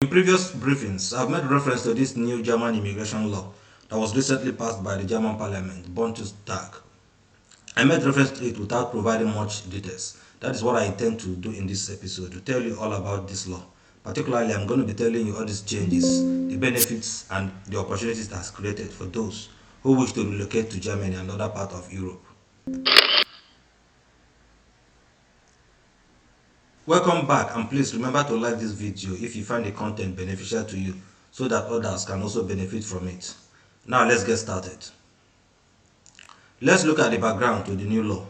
In previous briefings, I've made reference to this new German immigration law that was recently passed by the German parliament, Bundestag. I made reference to it without providing much details. That is what I intend to do in this episode, to tell you all about this law. Particularly, I'm going to be telling you all these changes, the benefits and the opportunities it has created for those who wish to relocate to Germany and other parts of Europe. Welcome back, and please remember to like this video if you find the content beneficial to you so that others can also benefit from it. Now let's get started. Let's look at the background to the new law.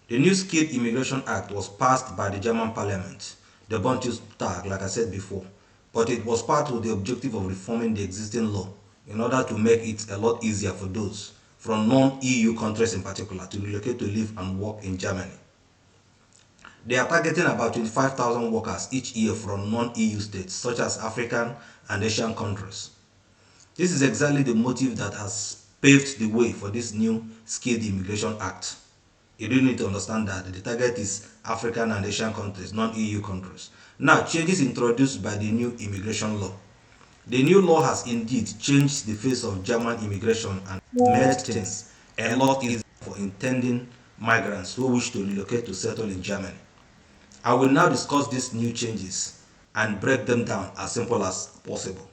The new Skilled Immigration Act was passed by the German parliament, the Bundestag, like I said before, but it was passed with the objective of reforming the existing law in order to make it a lot easier for those from non-EU countries in particular to relocate to live and work in Germany. They are targeting about 25,000 workers each year from non-EU states such as African and Asian countries. This is exactly the motive that has paved the way for this new Skilled Immigration Act. You do need to understand that the target is African and Asian countries, non-EU countries. Now, changes introduced by the new immigration law. The new law has indeed changed the face of German immigration and made things a lot easier for intending migrants who wish to relocate to settle in Germany. I will now discuss these new changes and break them down as simple as possible.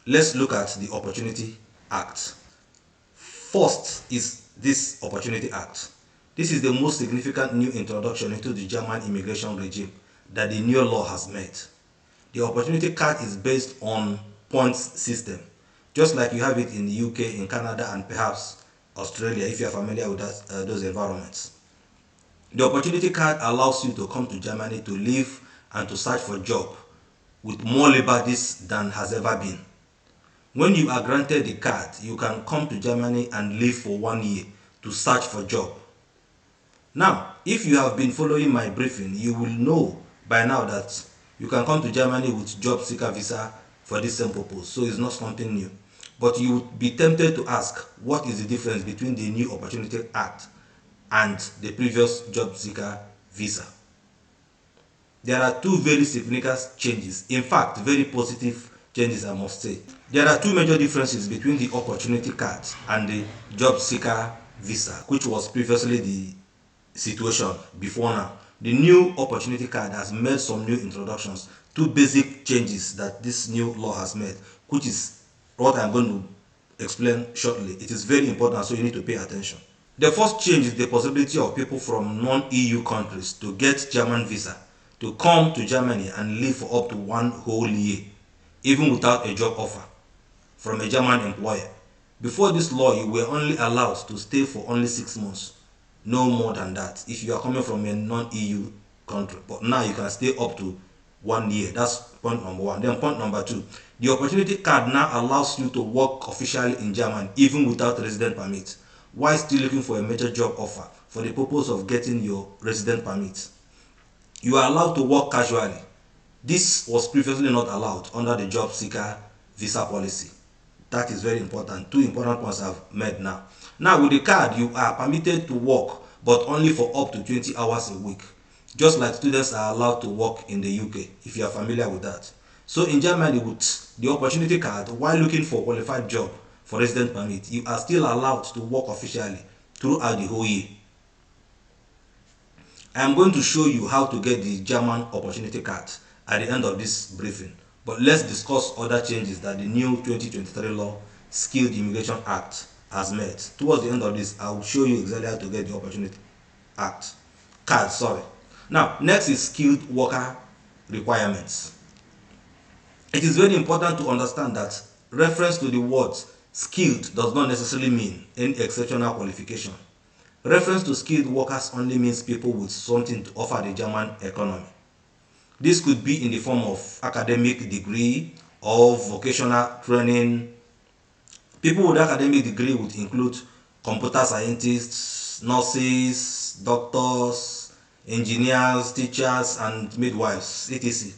Let's look at the Opportunity Act. First is this Opportunity Act. This is the most significant new introduction into the German immigration regime that the new law has made. The Opportunity Card is based on points system, just like you have it in the UK, in Canada, and perhaps Australia if you are familiar with those environments. The Opportunity Card allows you to come to Germany to live and to search for a job with more liberties than has ever been. When you are granted the card, you can come to Germany and live for 1 year to search for a job. Now, if you have been following my briefing, you will know by now that you can come to Germany with job seeker visa for this same purpose, so it's not something new. But you would be tempted to ask, what is the difference between the new Opportunity Act and the previous job seeker visa? There are two very significant changes, in fact very positive changes I must say. There are two major differences between the Opportunity Card and the job seeker visa, which was previously the situation before now. The new Opportunity Card has made some new introductions, two basic changes that this new law has made, which is what I'm going to explain shortly. It is very important, so you need to pay attention. The first change is the possibility of people from non-EU countries to get German visa to come to Germany and live for up to 1 whole year, even without a job offer from a German employer. Before this law, you were only allowed to stay for only 6 months, no more than that, if you are coming from a non-EU country. But now you can stay up to 1 year. That's point number one. Then point number two, the Opportunity Card now allows you to work officially in Germany even without resident permit, while still looking for a major job offer for the purpose of getting your resident permit. You are allowed to work casually. This was previously not allowed under the job seeker visa policy. That is very important. Two important points I've made now. Now with the card, you are permitted to work, but only for up to 20 hours a week, just like students are allowed to work in the UK, if you are familiar with that. So in Germany, with the Opportunity Card, while looking for a qualified job for resident permit, you are still allowed to work officially throughout the whole year. I am going to show you how to get the German Opportunity Card at the end of this briefing, but let's discuss other changes that the new 2023 law Skilled Immigration Act has made. Towards the end of this, I will show you exactly how to get the Opportunity Act card. Now, next is skilled worker requirements. It is very important to understand that reference to the word skilled does not necessarily mean any exceptional qualification. Reference to skilled workers only means people with something to offer the German economy. This could be in the form of academic degree or vocational training. People with academic degree would include computer scientists, nurses, doctors, engineers, teachers, and midwives, etc.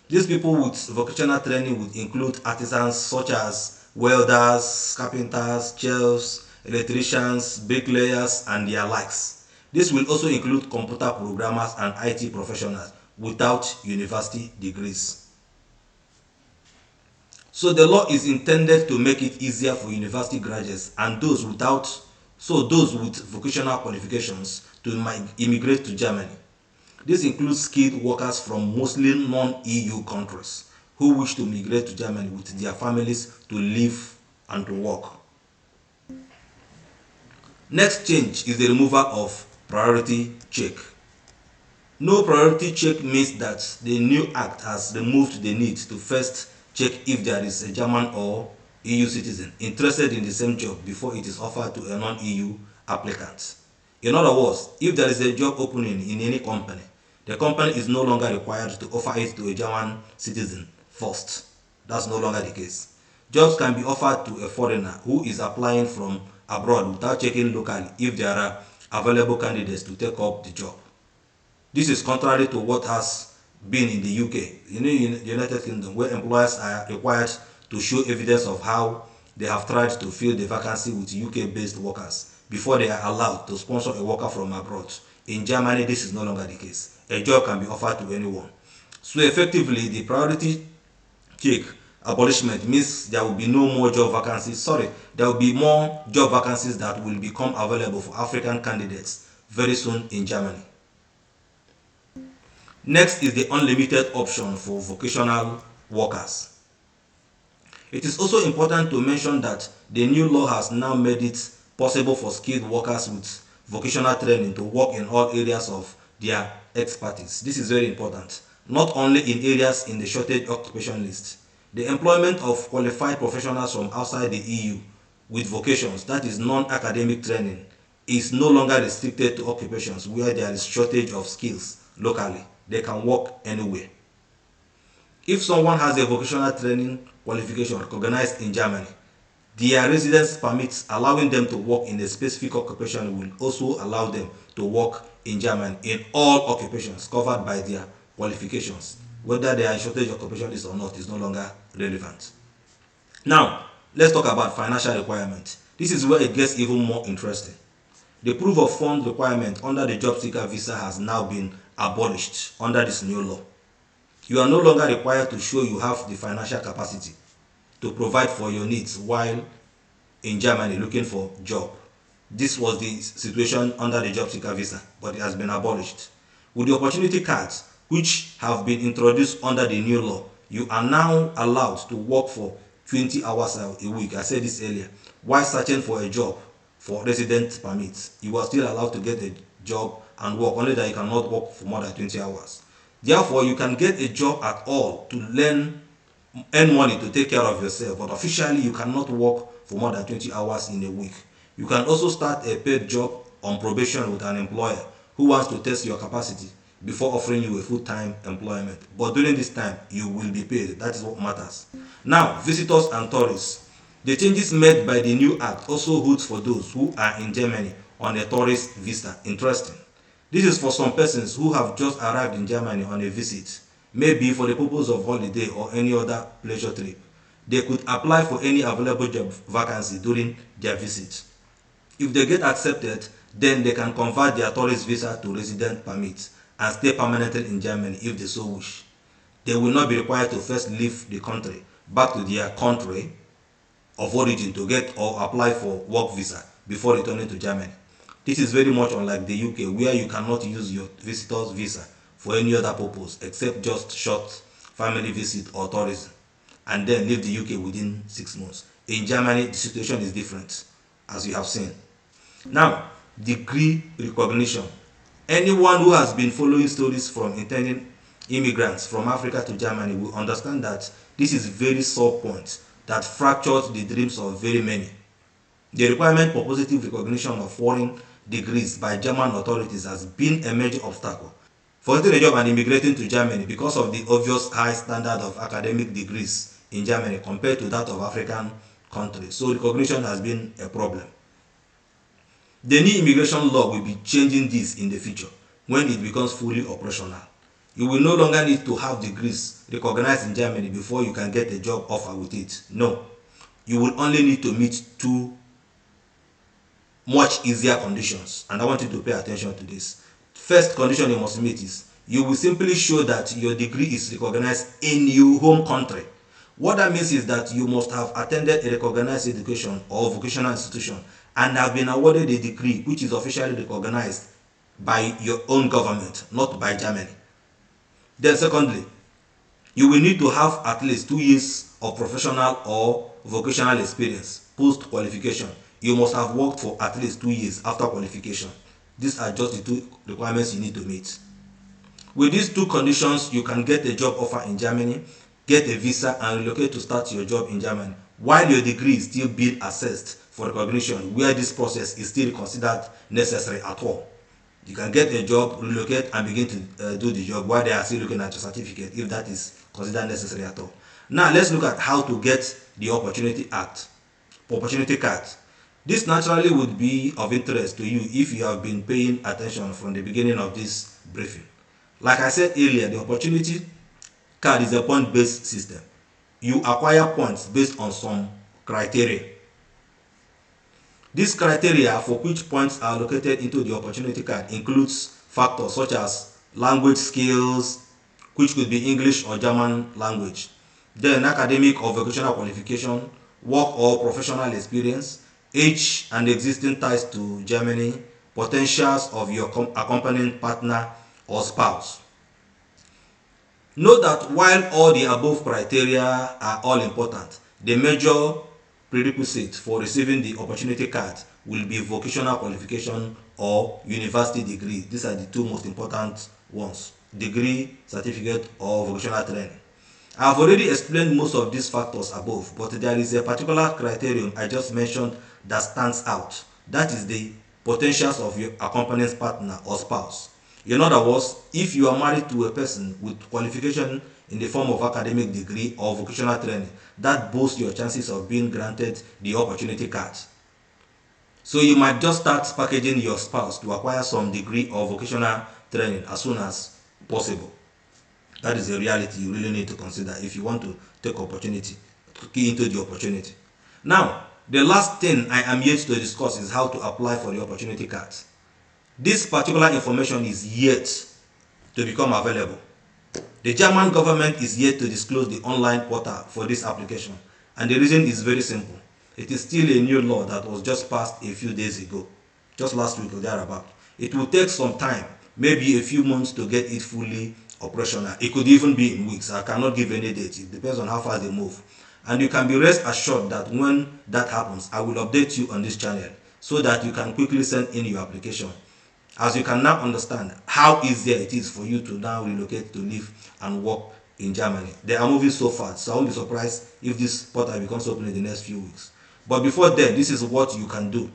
These people with vocational training would include artisans such as welders, carpenters, chefs, electricians, bricklayers, and their likes. This will also include computer programmers and IT professionals without university degrees. So the law is intended to make it easier for university graduates and those with vocational qualifications to immigrate to Germany. This includes skilled workers from mostly non-EU countries who wish to migrate to Germany with their families to live and to work. Next change is the removal of priority check. No priority check means that the new act has removed the need to first check if there is a German or EU citizen interested in the same job before it is offered to a non-EU applicant. In other words, if there is a job opening in any company, the company is no longer required to offer it to a German citizen first. That's no longer the case. Jobs can be offered to a foreigner who is applying from abroad without checking locally if there are available candidates to take up the job. This is contrary to what has been in the UK, in the United Kingdom, where employers are required to show evidence of how they have tried to fill the vacancy with UK-based workers before they are allowed to sponsor a worker from abroad. In Germany, this is no longer the case. A job can be offered to anyone. So effectively, the priority check abolishment means there will be no more job vacancies. There will be more job vacancies that will become available for African candidates very soon in Germany. Next is the unlimited option for vocational workers. It is also important to mention that the new law has now made it possible for skilled workers with vocational training to work in all areas of their expertise. This is very important, not only in areas in the shortage occupation list. The employment of qualified professionals from outside the EU with vocations, that is non-academic training, is no longer restricted to occupations where there is shortage of skills locally. They can work anywhere. If someone has a vocational training qualification recognized in Germany, their residence permits allowing them to work in a specific occupation will also allow them to work in Germany in all occupations covered by their qualifications. Whether they are in shortage occupation list or not is no longer relevant. Now, let's talk about financial requirement. This is where it gets even more interesting. The proof of fund requirement under the job seeker visa has now been abolished under this new law. You are no longer required to show you have the financial capacity to provide for your needs while in Germany looking for a job. This was the situation under the job seeker visa, but it has been abolished. With the opportunity cards, which have been introduced under the new law, you are now allowed to work for 20 hours a week. I said this earlier. While searching for a job for resident permits, you are still allowed to get a job and work, only that you cannot work for more than 20 hours. Therefore, you can get a job at all to earn money to take care of yourself, but officially you cannot work for more than 20 hours in a week. You can also start a paid job on probation with an employer who wants to test your capacity before offering you a full-time employment. But during this time, you will be paid. That is what matters. Now, visitors and tourists. The changes made by the new act also holds for those who are in Germany on a tourist visa. Interesting. This is for some persons who have just arrived in Germany on a visit, maybe for the purpose of holiday or any other pleasure trip. They could apply for any available job vacancy during their visit. If they get accepted, then they can convert their tourist visa to resident permit and stay permanently in Germany if they so wish. They will not be required to first leave the country back to their country of origin to get or apply for work visa before returning to Germany. This is very much unlike the UK, where you cannot use your visitor's visa for any other purpose except just short family visit or tourism, and then leave the UK within 6 months. In Germany, the situation is different, as you have seen. Now, degree recognition. Anyone who has been following stories from intending immigrants from Africa to Germany will understand that this is a very sore point that fractured the dreams of very many. The requirement for positive recognition of foreign degrees by German authorities has been a major obstacle for getting a job and immigrating to Germany because of the obvious high standard of academic degrees in Germany compared to that of African countries. So recognition has been a problem. The new immigration law will be changing this in the future when it becomes fully operational. You will no longer need to have degrees recognized in Germany before you can get a job offer with it. No, you will only need to meet two much easier conditions, and I want you to pay attention to this. First condition you must meet is you will simply show that your degree is recognized in your home country What that means is that you must have attended a recognized education or vocational institution and have been awarded a degree which is officially recognized by your own government, not by Germany. Then secondly, you will need to have at least 2 years of professional or vocational experience post qualification. You must have worked for at least 2 years after qualification. These are just the two requirements you need to meet. With these two conditions, you can get a job offer in Germany, get a visa, and relocate to start your job in Germany while your degree is still being assessed for recognition, where this process is still considered necessary at all. You can get a job, relocate, and begin to do the job while they are still looking at your certificate, if that is considered necessary at all. Now, let's look at how to get the opportunity card. This naturally would be of interest to you if you have been paying attention from the beginning of this briefing. Like I said earlier, the opportunity card is a point-based system. You acquire points based on some criteria. These criteria for which points are allocated into the opportunity card includes factors such as language skills, which could be English or German language, then academic or vocational qualification, work or professional experience, age and existing ties to Germany, potentials of your accompanying partner or spouse. Note that while all the above criteria are all important, the major prerequisite for receiving the opportunity card will be vocational qualification or university degree. These are the two most important ones: degree, certificate, or vocational training. I have already explained most of these factors above, but there is a particular criterion I just mentioned that stands out. That is the potentials of your accompanying partner or spouse. In other words, if you are married to a person with qualification in the form of academic degree or vocational training, that boosts your chances of being granted the opportunity card. So you might just start packaging your spouse to acquire some degree or vocational training as soon as possible. That is a reality you really need to consider if you want to take opportunity, to key into the opportunity. Now, the last thing I am yet to discuss is how to apply for the opportunity card. This particular information is yet to become available. The German government is yet to disclose the online portal for this application, and the reason is very simple. It is still a new law that was just passed a few days ago, just last week or thereabout. It will take some time, maybe a few months, to get it fully operational. It could even be in weeks. I cannot give any date. It depends on how fast they move. And you can be rest assured that when that happens, I will update you on this channel so that you can quickly send in your application. As you can now understand how easy it is for you to now relocate to live and work in Germany. They are moving so fast, so I won't be surprised if this portal becomes open in the next few weeks. But before then, this is what you can do.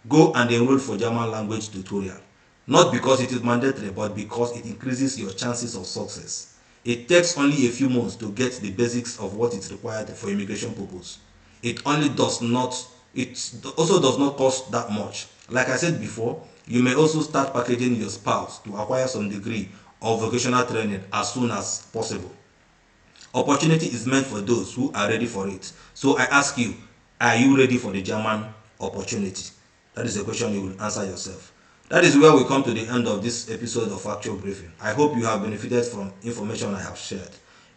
Go and enroll for German language tutorial. Not because it is mandatory, but because it increases your chances of success. It takes only a few months to get the basics of what is required for immigration purpose. It also does not cost that much. Like I said before, you may also start packaging your spouse to acquire some degree or vocational training as soon as possible. Opportunity is meant for those who are ready for it. So I ask you, are you ready for the German opportunity? That is a question you will answer yourself. That is where we come to the end of this episode of Factual Briefing. I hope you have benefited from information I have shared.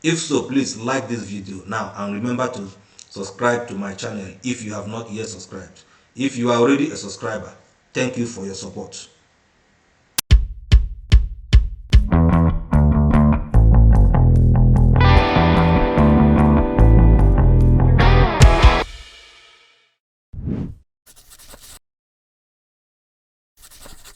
If so, please like this video now and remember to subscribe to my channel if you have not yet subscribed. If you are already a subscriber, thank you for your support.